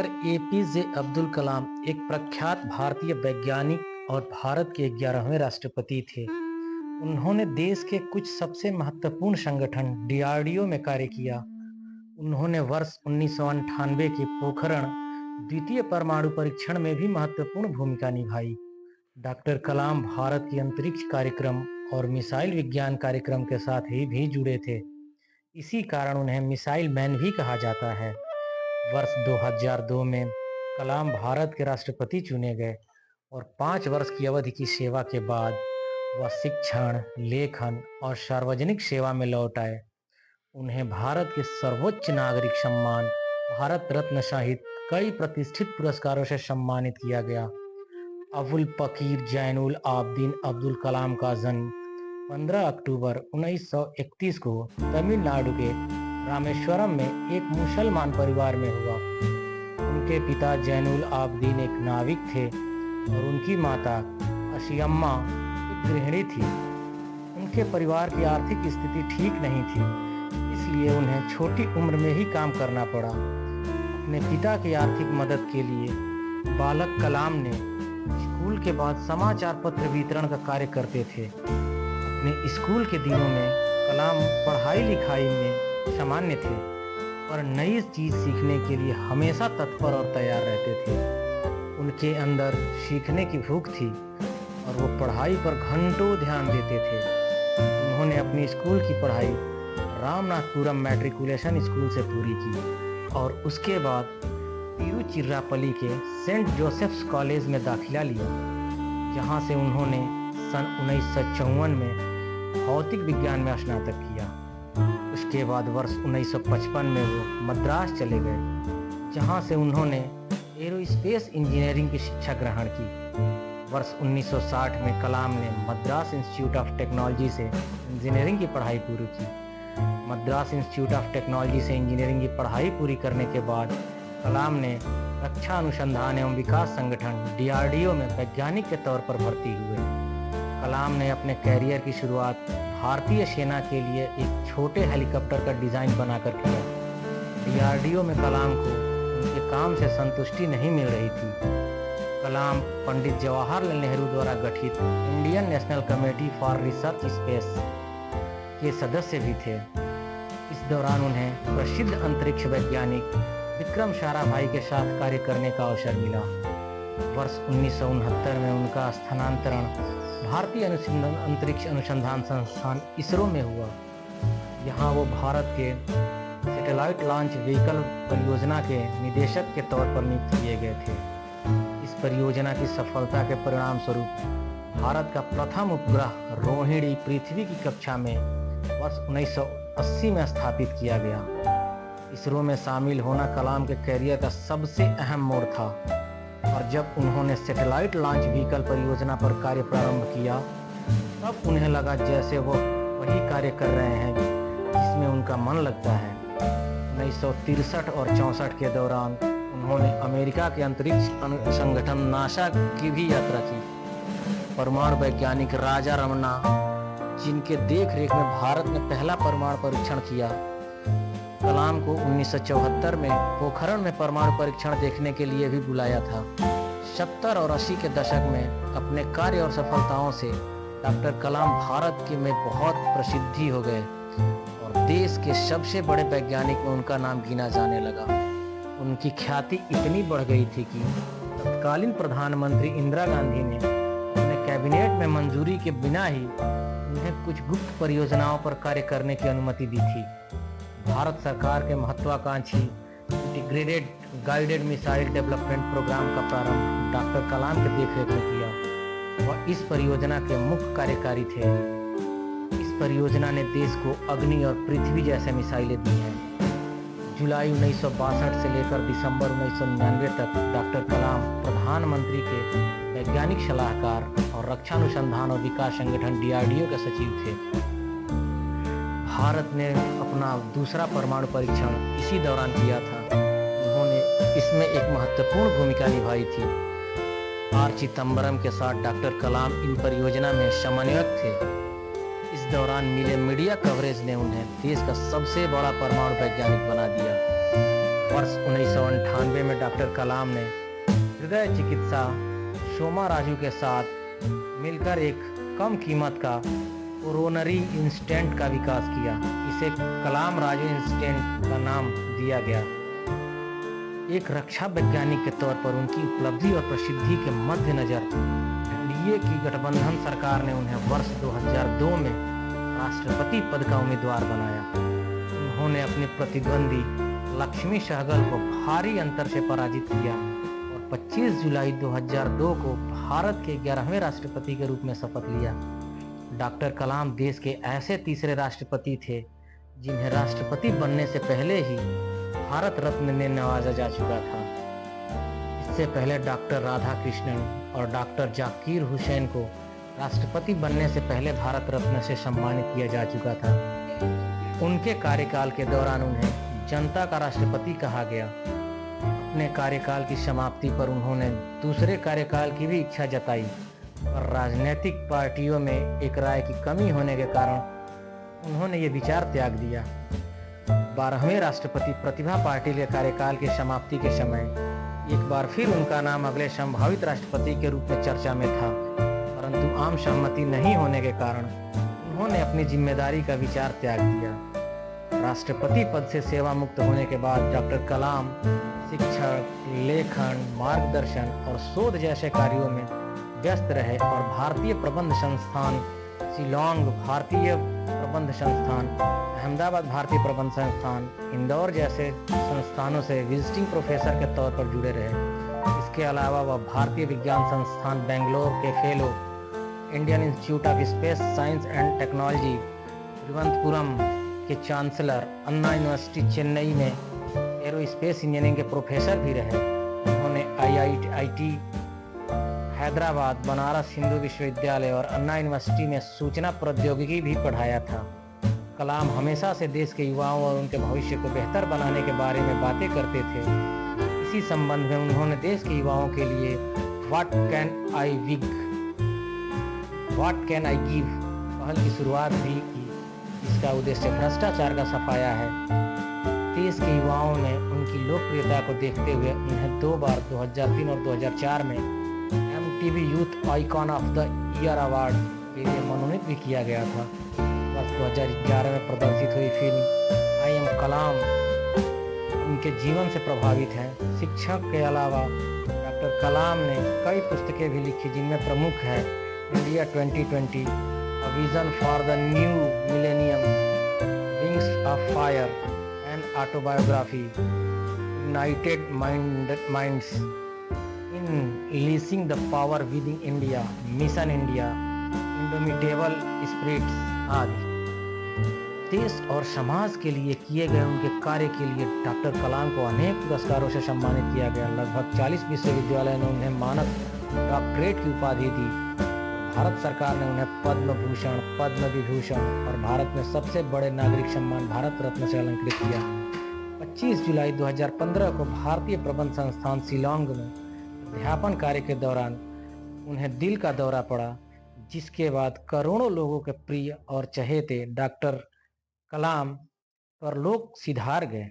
Doctor APJ Abdul Kalam एक प्रख्यात भारतीय वैज्ञानिक और भारत के 11वें राष्ट्रपति थे। उन्होंने देश के कुछ सबसे महत्वपूर्ण संगठन डीआरडीओ में कार्य किया। उन्होंने वर्ष 1998 के पोखरण द्वितीय परमाणु परीक्षण में भी महत्वपूर्ण भूमिका निभाई। डॉक्टर कलाम भारत के अंतरिक्ष कार्यक्रम और मिसाइल विज्ञान कार्यक्रम के साथ ही भी जुड़े थे। इसी कारण उन्हें मिसाइल मैन भी कहा जाता है। वर्ष 2002 में कलाम भारत के राष्ट्रपति चुने गए और 5 वर्ष की अवधि की सेवा के बाद वह शिक्षण, लेखन और सार्वजनिक सेवा में लौट आए। उन्हें भारत के सर्वोच्च नागरिक सम्मान भारत रत्न सहित कई प्रतिष्ठित पुरस्कारों से सम्मानित किया गया। अबुल पकीर जैनुल आबदीन अब्दुल कलाम का जन्म 15 अक्टूबर 1931 को तमिलनाडु के रामेश्वरम में एक मुसलमान परिवार में हुआ। उनके पिता जैनुल आबदीन एक नाविक थे और उनकी माता अशियम्मा एक गृहिणी थी। उनके परिवार की आर्थिक स्थिति ठीक नहीं थी, इसलिए उन्हें छोटी उम्र में ही काम करना पड़ा। अपने पिता की आर्थिक मदद के लिए बालक कलाम ने स्कूल के बाद समाचार पत्र वितरण का कार्य करते थे। अपने स्कूल के दिनों में कलाम पढ़ाई लिखाई में सामान्य थे, पर नई चीज सीखने के लिए हमेशा तत्पर और तैयार रहते थे। उनके अंदर सीखने की भूख थी और वो पढ़ाई पर घंटों ध्यान देते थे। उन्होंने अपनी स्कूल की पढ़ाई रामनाथपुरम मैट्रिकुलेशन स्कूल से पूरी की और उसके बाद तिरुचिरापल्ली के सेंट जोसेफ्स कॉलेज में दाखिला लिया, जहां से उन्होंने सन 1954 में भौतिक विज्ञान में स्नातक किया। उसके बाद वर्ष 1955 में वो मद्रास चले गए, जहां से उन्होंने एरोस्पेस इंजीनियरिंग की शिक्षा ग्रहण की। वर्ष 1960 में कलाम ने मद्रास इंस्टीट्यूट ऑफ टेक्नोलॉजी से इंजीनियरिंग की पढ़ाई पूरी की। मद्रास इंस्टीट्यूट ऑफ टेक्नोलॉजी से इंजीनियरिंग की पढ़ाई पूरी करने के बाद कलाम ने रक्षा अनुसंधान एवं विकास संगठन डीआरडीओ में वैज्ञानिक के तौर पर भर्ती हुए। कलाम ने अपने कैरियर की शुरुआत भारतीय सेना के लिए एक छोटे हेलीकॉप्टर का डिजाइन बनाकर किया। डीआरडीओ में कलाम को उनके काम से संतुष्टि नहीं मिल रही थी। कलाम पंडित जवाहरलाल नेहरू द्वारा गठित Indian national committee for research space के सदस्य भी थे। इस दौरान उन्हें प्रसिद्ध अंतरिक्ष वैज्ञानिक विक्रम साराभाई के साथ कार्य करने का अवसर मिला। वर्ष 1969 में उनका स्थानांतरण भारतीय अंतरिक्ष अनुसंधान संस्थान इसरो में हुआ। यहाँ वो भारत के सैटेलाइट लॉन्च व्हीकल परियोजना के निदेशक के तौर पर नियुक्त किए गए थे। इस परियोजना की सफलता के परिणाम स्वरूप भारत का प्रथम उपग्रह रोहिणी पृथ्वी की कक्षा में वर्ष 1980 में स्थापित किया गया। इसरो में शामिल होना कलाम के कैरियर का सबसे अहम मोड़ था और जब उन्होंने सैटेलाइट लॉन्च व्हीकल परियोजना पर कार्य प्रारंभ किया, तब उन्हें लगा जैसे वो वही कार्य कर रहे हैं जिसमें उनका मन लगता है। 1963 और 64 के दौरान उन्होंने अमेरिका के अंतरिक्ष संगठन नासा की भी यात्रा की। परमाणु वैज्ञानिक राजा रमन्ना, जिनके देख-रेख में भारत ने पहला परमाणु परीक्षण किया, कलाम को 1974 में पोखरण में परमाणु परीक्षण देखने के लिए भी बुलाया था। 70 और 80 के दशक में अपने कार्य और सफलताओं से डॉक्टर कलाम भारत के में बहुत प्रसिद्धि हो गए और देश के सबसे बड़े वैज्ञानिक में उनका नाम गिना जाने लगा। उनकी ख्याति इतनी बढ़ गई थी कि तत्कालीन प्रधानमंत्री इंदिरा गांधी ने अपने कैबिनेट में मंजूरी के बिना ही उन्हें कुछ गुप्त परियोजनाओं पर कार्य करने की अनुमति दी थी। भारत सरकार के महत्वाकांक्षी integrated guided missile development programme का प्रारंभ डॉक्टर कलाम के देखरेख में किया। वह इस परियोजना के मुख्य कार्यकारी थे। इस परियोजना ने देश को अग्नि और पृथ्वी जैसे मिसाइलें दी हैं। जुलाई 1962 से लेकर दिसंबर 1999 तक डॉक्टर कलाम प्रधानमंत्री के वैज्ञानिक सलाहकार और रक्षा अनुसंधान और विकास संगठन डीआरडीओ के सचिव थे। भारत ने अपना दूसरा परमाणु परीक्षण इसी दौरान किया था। उन्होंने इसमें एक महत्वपूर्ण भूमिका निभाई थी। आर चिदम्बरम के साथ डॉक्टर कलाम इन परियोजना में समन्वयक थे। इस दौरान मिले मीडिया कवरेज ने उन्हें देश का सबसे बड़ा परमाणु वैज्ञानिक बना दिया। वर्ष 1998 में डॉक्टर कलाम ने हृदय चिकित्सा शोमा राजू के साथ मिलकर एक कम कीमत का कोरोनरी इंस्टेंट का विकास किया। इसे कलाम राजू इंस्टेंट का नाम दिया गया। एक रक्षा वैज्ञानिक के तौर पर उनकी उपलब्धि और प्रसिद्धि के मद्देनजर एनडीए की गठबंधन सरकार ने उन्हें वर्ष 2002 में राष्ट्रपति पद का उम्मीदवार बनाया। उन्होंने अपने प्रतिद्वंदी लक्ष्मी सहगल को भारी अंतर से पराजित किया और 25 जुलाई 2002 को भारत के 11वें राष्ट्रपति के रूप में शपथ लिया। डॉक्टर कलाम देश के ऐसे तीसरे राष्ट्रपति थे जिन्हें राष्ट्रपति बनने से पहले ही भारत रत्न में नवाजा जा चुका था। इससे पहले डॉक्टर राधाकृष्णन और डॉक्टर जाकिर हुसैन को राष्ट्रपति बनने से पहले भारत रत्न से सम्मानित किया जा चुका था। उनके कार्यकाल के दौरान उन्हें जनता का राष्ट्रपति कहा गया। अपने कार्यकाल की समाप्ति पर उन्होंने दूसरे कार्यकाल की भी इच्छा जताई, पर राजनीतिक पार्टियों में एक राय की कमी होने के कारण उन्होंने ये विचार त्याग दिया। 12वें राष्ट्रपति प्रतिभा पाटिल के कार्यकाल की समाप्ति के समय एक बार फिर उनका नाम अगले संभावित राष्ट्रपति के रूप में चर्चा में था, परंतु आम सहमति नहीं होने के कारण उन्होंने अपनी जिम्मेदारी का विचार त्याग दिया। राष्ट्रपति पद से सेवा मुक्त होने के बाद डॉक्टर कलाम शिक्षण, लेखन, मार्गदर्शन और शोध जैसे कार्यों में व्यस्त रहे और भारतीय प्रबंध संस्थान शिलांग, भारतीय प्रबंध संस्थान अहमदाबाद, भारतीय प्रबंध संस्थान इंदौर जैसे संस्थानों से विजिटिंग प्रोफेसर के तौर पर जुड़े रहे। इसके अलावा वह भारतीय विज्ञान संस्थान बेंगलोर के fellow, Indian institute of space science and technology Thiruvananthapuram के चांसलर, अन्ना यूनिवर्सिटी चेन्नई में एरोस्पेस इंजीनियरिंग के प्रोफेसर भी रहे। उन्होंने IIT हैदराबाद, बनारस हिंदू विश्वविद्यालय और अन्ना यूनिवर्सिटी में सूचना प्रौद्योगिकी भी पढ़ाया था। कलाम हमेशा से देश के युवाओं और उनके भविष्य को बेहतर बनाने के बारे में बातें करते थे। इसी संबंध में उन्होंने देश के युवाओं के लिए व्हाट कैन आई गिव पहल की शुरुआत भी की, जिसका उद्देश्य भ्रष्टाचार का सफाया है। देश के युवाओं ने उनकी लोकप्रियता को देखते हुए उन्हें 2 बार 2003 और 2004 में MTV youth icon of the year award के लिए मनोनीत भी किया गया था। वर्ष 2011 में प्रदर्शित हुई फिल्म आई एम कलाम उनके जीवन से प्रभावित है। शिक्षक के अलावा डॉक्टर कलाम ने कई पुस्तकें भी लिखी, जिनमें प्रमुख है India 2020, a vision for the new millennium, wings of fire and autobiography, united minds unleashing the power within India, mission India, indomitable spirits आदि। देश और समाज के लिए किए गए उनके कार्य के लिए डॉक्टर कलाम को अनेक पुरस्कारों से सम्मानित किया गया। लगभग 40 विश्वविद्यालयों ने उन्हें मानद डॉक्टरेट की उपाधि दी। भारत सरकार ने उन्हें पद्म भूषण, पद्म विभूषण और भारत में सबसे बड़े नागरिक सम्मान भारत रत्न से अलंकृत किया। 25 जुलाई 2015 को भारतीय प्रबंध संस्थान शिलांग में अध्यापन कार्य के दौरान उन्हें दिल का दौरा पड़ा, जिसके बाद करोड़ों लोगों के प्रिय और चहेते डॉक्टर कलाम पर लोग सिधार गए।